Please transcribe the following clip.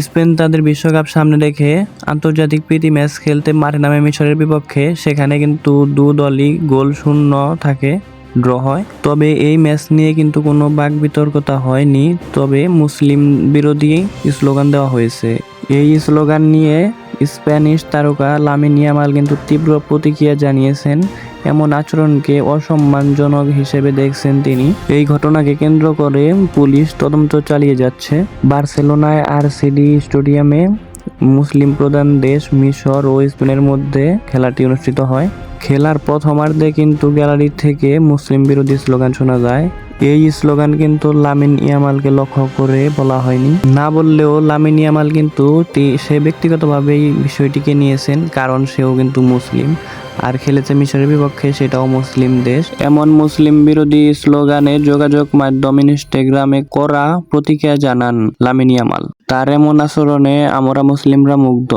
Spain তাদের বিশ্বকাপ সামনে রেখে আন্তর্জাতিক প্রীতি ম্যাচ খেলতে মাঠে নামে মিশরের বিপক্ষে। সেখানে কিন্তু দু দলই গোল শূন্য থাকে, ড্র হয়। তবে এই ম্যাচ নিয়ে কিন্তু কোনো বাকবিতর্কতা হয়নি, তবে মুসলিম বিরোধী স্লোগান দেওয়া হয়েছে। এই স্লোগান নিয়ে স্প্যানিশ তারকা লামিন ইয়ামাল কিন্তু তীব্র প্রতিক্রিয়া জানিয়েছেন। এমন আচরণকে অসম্মানজনক হিসেবে দেখছেন তিনি। এই ঘটনাকে কেন্দ্র করে পুলিশ তদন্ত চালিয়ে যাচ্ছে। বার্সেলোনায় আরসিডি স্টেডিয়ামে মুসলিম প্রধান দেশ মিশর ও স্পেনের মধ্যে খেলাটি অনুষ্ঠিত হয়। খেলার প্রথমার্ধে কিন্তু গ্যালারি থেকে মুসলিম বিরোধী স্লোগান শোনা যায়। এই স্লোগান কিন্তু লামিন ইয়ামালকে লক্ষ্য করে বলা হয়নি। না বললেও লামিন ইয়ামাল কিন্তু সে ব্যক্তিগতভাবেই বিষয়টিকে নিয়েছেন, কারণ সেও কিন্তু মুসলিম আর খেলেছে মিশরের বিপক্ষে, সেটাও মুসলিম দেশ। এমন মুসলিম বিরোধী স্লোগানে যোগাযোগ মাধ্যম ইনস্টাগ্রামে কড়া প্রতিক্রিয়া জানান লামিন ইয়ামাল। তার এমন আচরণে আমরা মুসলিমরা মুগ্ধ।